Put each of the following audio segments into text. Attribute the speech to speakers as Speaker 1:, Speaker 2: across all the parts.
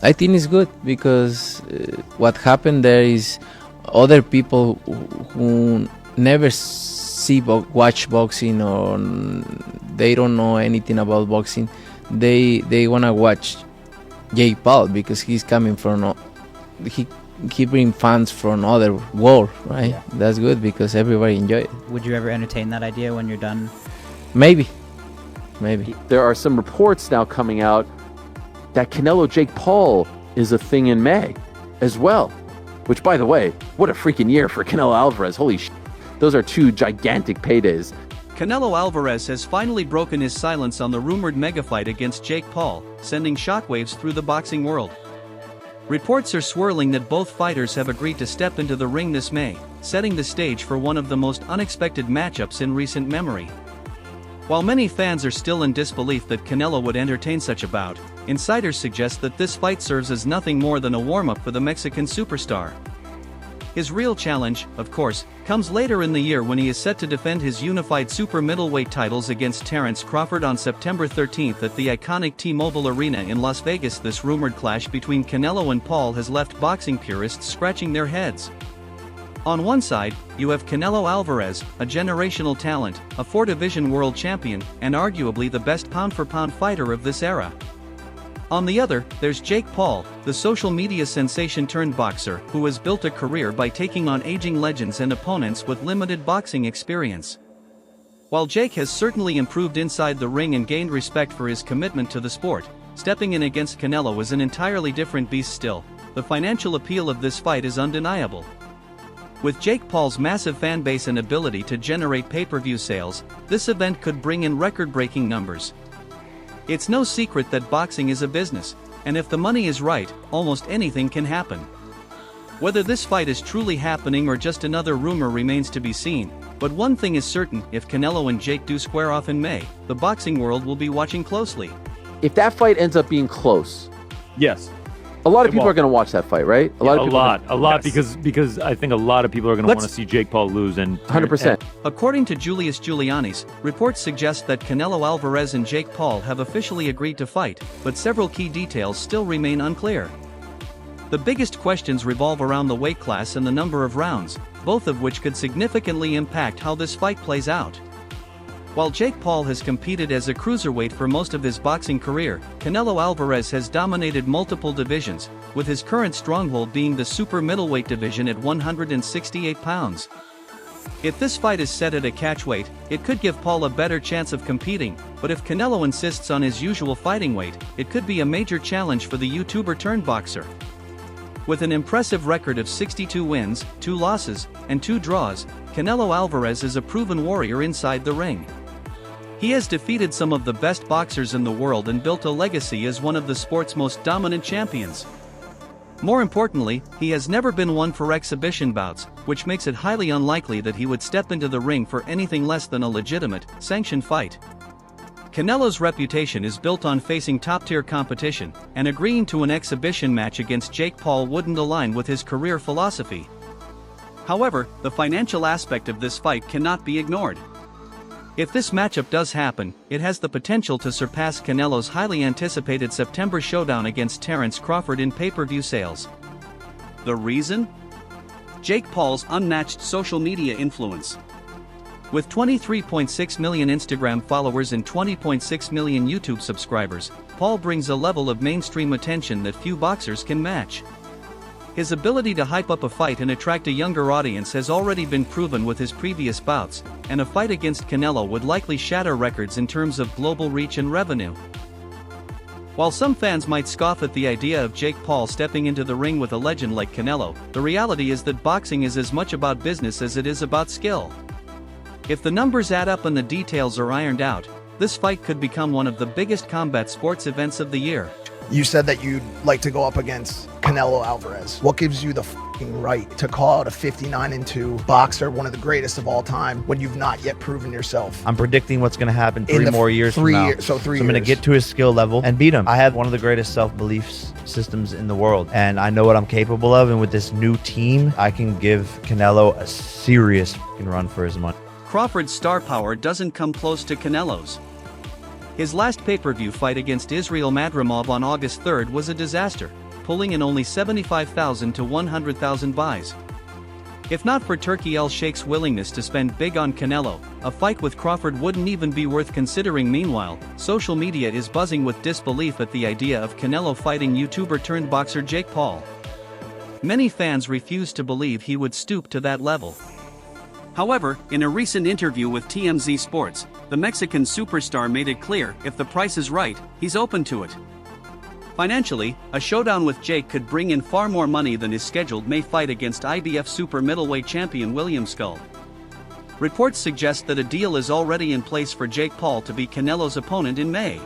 Speaker 1: I think it's good because what happened there is other people who never watch boxing, or they don't know anything about boxing, they wanna watch Jake Paul because he's coming from he bring fans from other world, right?
Speaker 2: Yeah.
Speaker 1: That's good because everybody enjoy it.
Speaker 2: Would you ever entertain that idea when you're done?
Speaker 1: Maybe.
Speaker 3: There are some reports now coming out that Canelo Jake Paul is a thing in May as well. Which, by the way, what a freaking year for Canelo Alvarez. Holy shit. Those are two gigantic paydays.
Speaker 4: Canelo Alvarez has finally broken his silence on the rumored mega fight against Jake Paul, sending shockwaves through the boxing world. Reports are swirling that both fighters have agreed to step into the ring this May, setting the stage for one of the most unexpected matchups in recent memory. While many fans are still in disbelief that Canelo would entertain such a bout, insiders suggest that this fight serves as nothing more than a warm-up for the Mexican superstar. His real challenge, of course, comes later in the year when he is set to defend his unified super middleweight titles against Terence Crawford on September 13th at the iconic T-Mobile Arena in Las Vegas. This rumored clash between Canelo and Paul has left boxing purists scratching their heads. On one side, you have Canelo Alvarez, a generational talent, a four-division world champion, and arguably the best pound-for-pound fighter of this era. On the other, there's Jake Paul, the social media sensation-turned-boxer who has built a career by taking on aging legends and opponents with limited boxing experience. While Jake has certainly improved inside the ring and gained respect for his commitment to the sport, stepping in against Canelo is an entirely different beast still. The financial appeal of this fight is undeniable. With Jake Paul's massive fan base and ability to generate pay-per-view sales, this event could bring in record-breaking numbers. It's no secret that boxing is a business, and if the money is right, almost anything can happen. Whether this fight is truly happening or just another rumor remains to be seen, but one thing is certain: if Canelo and Jake do square off in May, the boxing world will be watching closely.
Speaker 3: If that fight ends up being close,
Speaker 5: Yes.
Speaker 3: a lot of people are going to watch that fight, right? A lot of people.
Speaker 5: Because I think a lot of people are going to want to see Jake Paul lose, and
Speaker 3: 100%.
Speaker 4: According to Julius Giuliani's, reports suggest that Canelo Alvarez and Jake Paul have officially agreed to fight, but several key details still remain unclear. The biggest questions revolve around the weight class and the number of rounds, both of which could significantly impact how this fight plays out. While Jake Paul has competed as a cruiserweight for most of his boxing career, Canelo Alvarez has dominated multiple divisions, with his current stronghold being the super middleweight division at 168 pounds. If this fight is set at a catchweight, it could give Paul a better chance of competing, but if Canelo insists on his usual fighting weight, it could be a major challenge for the YouTuber-turned-boxer. With an impressive record of 62 wins, 2 losses, and 2 draws, Canelo Alvarez is a proven warrior inside the ring. He has defeated some of the best boxers in the world and built a legacy as one of the sport's most dominant champions. More importantly, he has never been one for exhibition bouts, which makes it highly unlikely that he would step into the ring for anything less than a legitimate, sanctioned fight. Canelo's reputation is built on facing top-tier competition, and agreeing to an exhibition match against Jake Paul wouldn't align with his career philosophy. However, the financial aspect of this fight cannot be ignored. If this matchup does happen, it has the potential to surpass Canelo's highly anticipated September showdown against Terence Crawford in pay-per-view sales. The reason? Jake Paul's unmatched social media influence. With 23.6 million Instagram followers and 20.6 million YouTube subscribers, Paul brings a level of mainstream attention that few boxers can match. His ability to hype up a fight and attract a younger audience has already been proven with his previous bouts, and a fight against Canelo would likely shatter records in terms of global reach and revenue. While some fans might scoff at the idea of Jake Paul stepping into the ring with a legend like Canelo, the reality is that boxing is as much about business as it is about skill. If the numbers add up and the details are ironed out, this fight could become one of the biggest combat sports events of the year.
Speaker 6: You said that you'd like to go up against Canelo Alvarez. What gives you the right to call out a 59-2 boxer, one of the greatest of all time, when you've not yet proven yourself?
Speaker 7: I'm predicting what's going to happen 3 more years from now.
Speaker 6: So I'm
Speaker 7: going to get to his skill level and beat him. I have one of the greatest self-belief systems in the world, and I know what I'm capable of, and with this new team, I can give Canelo a serious run for his money.
Speaker 4: Crawford's star power doesn't come close to Canelo's. His last pay-per-view fight against Israil Madrimov on August 3rd was a disaster, pulling in only 75,000 to 100,000 buys. If not for Turki El Sheikh's willingness to spend big on Canelo, a fight with Crawford wouldn't even be worth considering. Meanwhile, social media is buzzing with disbelief at the idea of Canelo fighting YouTuber-turned-boxer Jake Paul. Many fans refuse to believe he would stoop to that level. However, in a recent interview with TMZ Sports, the Mexican superstar made it clear if the price is right, he's open to it. Financially, a showdown with Jake could bring in far more money than his scheduled May fight against IBF super middleweight champion William Skull. Reports suggest that a deal is already in place for Jake Paul to be Canelo's opponent in May.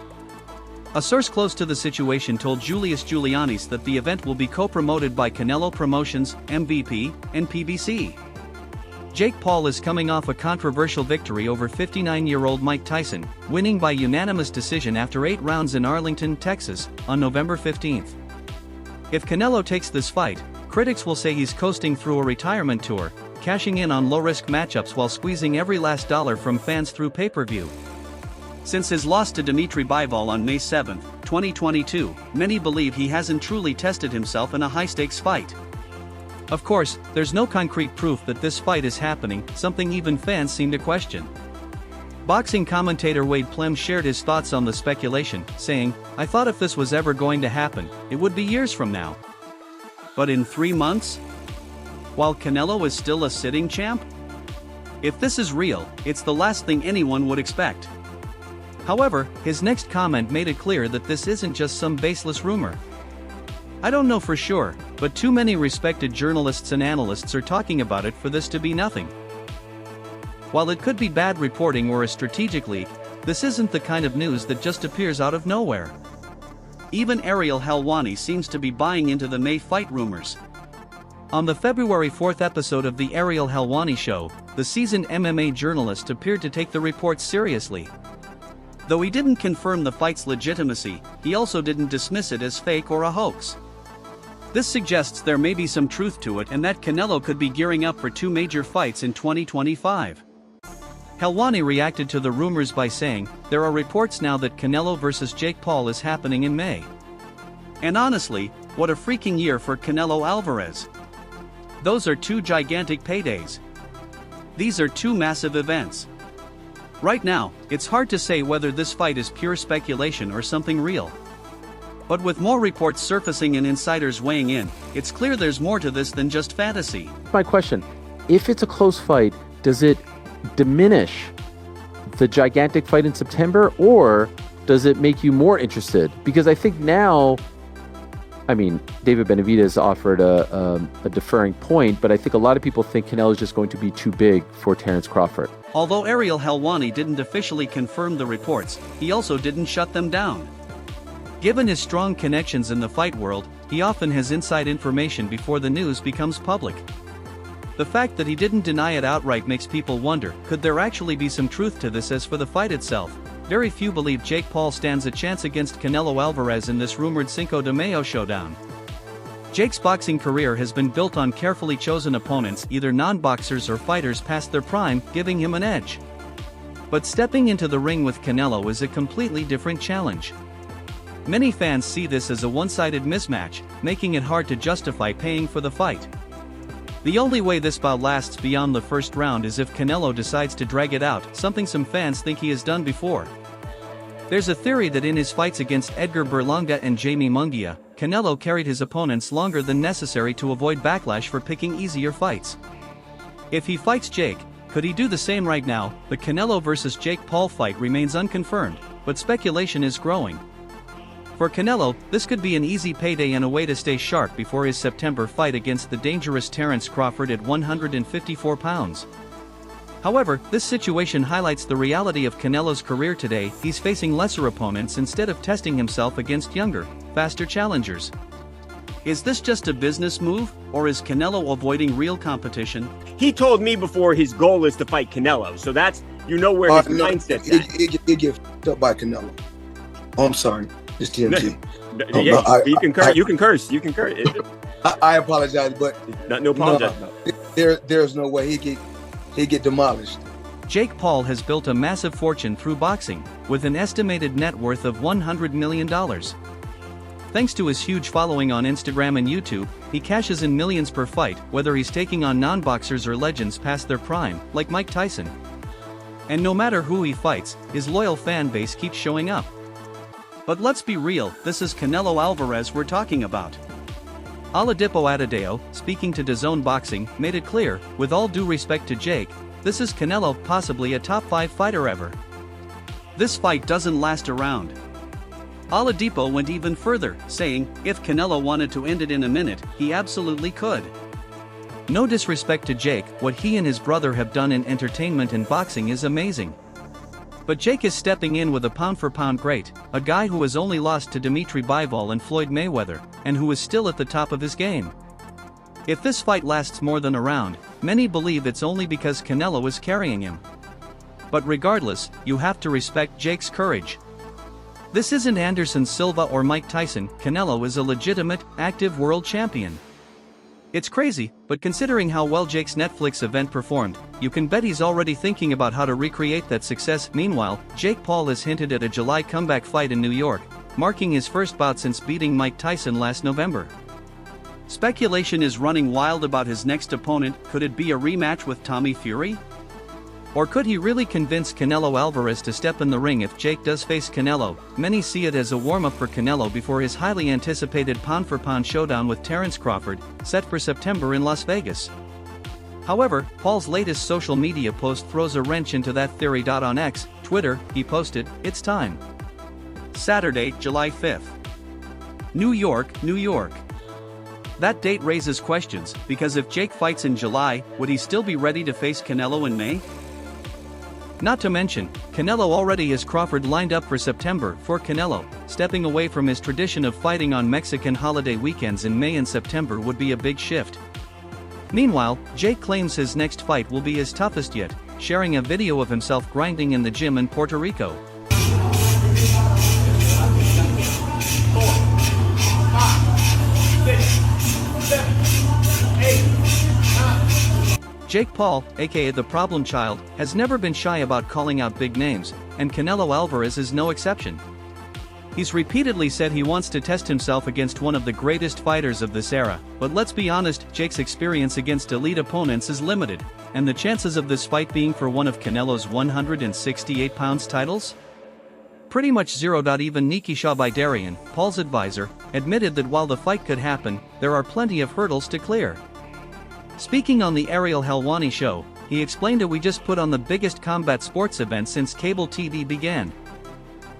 Speaker 4: A source close to the situation told Julius Giulianis that the event will be co-promoted by Canelo Promotions, MVP, and PBC. Jake Paul is coming off a controversial victory over 59-year-old Mike Tyson, winning by unanimous decision after 8 rounds in Arlington, Texas, on November 15. If Canelo takes this fight, critics will say he's coasting through a retirement tour, cashing in on low-risk matchups while squeezing every last dollar from fans through pay-per-view. Since his loss to Dimitri Bivol on May 7, 2022, many believe he hasn't truly tested himself in a high-stakes fight. Of course, there's no concrete proof that this fight is happening, something even fans seem to question. Boxing commentator Wade Plem shared his thoughts on the speculation, saying, "I thought if this was ever going to happen, it would be years from now. But in 3 months? While Canelo is still a sitting champ? If this is real, it's the last thing anyone would expect." However, his next comment made it clear that this isn't just some baseless rumor. "I don't know for sure, but too many respected journalists and analysts are talking about it for this to be nothing." While it could be bad reporting or a strategic leak, this isn't the kind of news that just appears out of nowhere. Even Ariel Helwani seems to be buying into the May fight rumors. On the February 4th episode of The Ariel Helwani Show, the seasoned MMA journalist appeared to take the reports seriously. Though he didn't confirm the fight's legitimacy, he also didn't dismiss it as fake or a hoax. This suggests there may be some truth to it and that Canelo could be gearing up for 2 major fights in 2025. Helwani reacted to the rumors by saying, "There are reports now that Canelo vs. Jake Paul is happening in May. And honestly, what a freaking year for Canelo Alvarez. Those are 2 gigantic paydays. These are 2 massive events. Right now, it's hard to say whether this fight is pure speculation or something real. But with more reports surfacing and insiders weighing in, it's clear there's more to this than just fantasy."
Speaker 3: My question, if it's a close fight, does it diminish the gigantic fight in September, or does it make you more interested? Because I think now, David Benavidez offered a deferring point, but I think a lot of people think Canelo is just going to be too big for Terence Crawford.
Speaker 4: Although Ariel Helwani didn't officially confirm the reports, he also didn't shut them down. Given his strong connections in the fight world, he often has inside information before the news becomes public. The fact that he didn't deny it outright makes people wonder, could there actually be some truth to this? As for the fight itself, very few believe Jake Paul stands a chance against Canelo Alvarez in this rumored Cinco de Mayo showdown. Jake's boxing career has been built on carefully chosen opponents, either non-boxers or fighters past their prime, giving him an edge. But stepping into the ring with Canelo is a completely different challenge. Many fans see this as a one-sided mismatch, making it hard to justify paying for the fight. The only way this bout lasts beyond the first round is if Canelo decides to drag it out, something some fans think he has done before. There's a theory that in his fights against Edgar Berlanga and Jamie Munguia, Canelo carried his opponents longer than necessary to avoid backlash for picking easier fights. If he fights Jake, could he do the same right now? The Canelo vs. Jake Paul fight remains unconfirmed, but speculation is growing. For Canelo, this could be an easy payday and a way to stay sharp before his September fight against the dangerous Terence Crawford at 154 pounds. However, this situation highlights the reality of Canelo's career today. He's facing lesser opponents instead of testing himself against younger, faster challengers. Is this just a business move, or is Canelo avoiding real competition?
Speaker 8: He told me before his goal is to fight Canelo, so that's, where his mindset's at.
Speaker 9: It gets f***ed up by Canelo. Oh, I'm sorry. It's TMT.
Speaker 8: You can curse. You can curse. You can curse.
Speaker 9: I apologize, but
Speaker 8: no apologize.
Speaker 9: There's no way he get demolished.
Speaker 4: Jake Paul has built a massive fortune through boxing, with an estimated net worth of $100 million. Thanks to his huge following on Instagram and YouTube, he cashes in millions per fight, whether he's taking on non-boxers or legends past their prime, like Mike Tyson. And no matter who he fights, his loyal fan base keeps showing up. But let's be real, this is Canelo Alvarez we're talking about. Oladipo Adebayo, speaking to DAZN Boxing, made it clear, with all due respect to Jake, this is Canelo, possibly a top 5 fighter ever. This fight doesn't last around. Oladipo went even further, saying, if Canelo wanted to end it in a minute, he absolutely could. No disrespect to Jake, what he and his brother have done in entertainment and boxing is amazing. But Jake is stepping in with a pound-for-pound great, a guy who has only lost to Dimitri Bivol and Floyd Mayweather, and who is still at the top of his game. If this fight lasts more than a round, many believe it's only because Canelo is carrying him. But regardless, you have to respect Jake's courage. This isn't Anderson Silva or Mike Tyson, Canelo is a legitimate, active world champion. It's crazy, but considering how well Jake's Netflix event performed, you can bet he's already thinking about how to recreate that success. Meanwhile, Jake Paul has hinted at a July comeback fight in New York, marking his first bout since beating Mike Tyson last November. Speculation is running wild about his next opponent. Could it be a rematch with Tommy Fury? Or could he really convince Canelo Alvarez to step in the ring if Jake does face Canelo? Many see it as a warm-up for Canelo before his highly anticipated pound-for-pound showdown with Terence Crawford, set for September in Las Vegas. However, Paul's latest social media post throws a wrench into that theory. On X, Twitter, he posted, "It's time. Saturday, July 5th. New York, New York." That date raises questions, because if Jake fights in July, would he still be ready to face Canelo in May? Not to mention, Canelo already has Crawford lined up for September. For Canelo, stepping away from his tradition of fighting on Mexican holiday weekends in May and September would be a big shift. Meanwhile, Jake claims his next fight will be his toughest yet, sharing a video of himself grinding in the gym in Puerto Rico. Jake Paul, aka the problem child, has never been shy about calling out big names, and Canelo Alvarez is no exception. He's repeatedly said he wants to test himself against one of the greatest fighters of this era, but let's be honest, Jake's experience against elite opponents is limited, and the chances of this fight being for one of Canelo's 168 pounds titles? Pretty much zero. Even Nikisha Bidarian, Paul's advisor, admitted that while the fight could happen, there are plenty of hurdles to clear. Speaking on the Ariel Helwani show, he explained that we just put on the biggest combat sports event since cable TV began.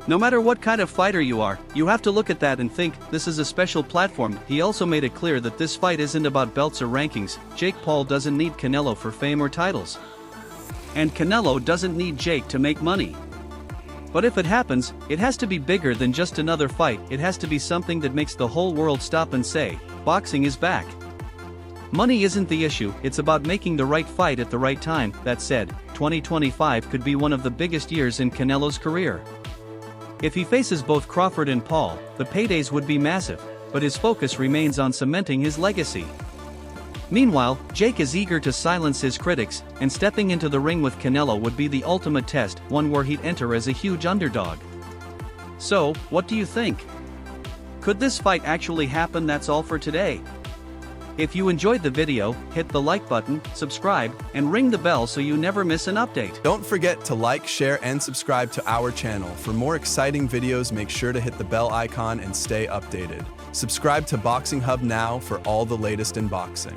Speaker 4: No matter what kind of fighter you are, you have to look at that and think, this is a special platform. He also made it clear that this fight isn't about belts or rankings. Jake Paul doesn't need Canelo for fame or titles. And Canelo doesn't need Jake to make money. But if it happens, it has to be bigger than just another fight. It has to be something that makes the whole world stop and say, boxing is back. Money isn't the issue, it's about making the right fight at the right time. That said, 2025 could be one of the biggest years in Canelo's career. If he faces both Crawford and Paul, the paydays would be massive, but his focus remains on cementing his legacy. Meanwhile, Jake is eager to silence his critics, and stepping into the ring with Canelo would be the ultimate test, one where he'd enter as a huge underdog. So, what do you think? Could this fight actually happen? That's all for today. If you enjoyed the video, hit the like button, subscribe, and ring the bell so you never miss an update.
Speaker 10: Don't forget to like, share, and subscribe to our channel. For more exciting videos, make sure to hit the bell icon and stay updated. Subscribe to Boxing Hub now for all the latest in boxing.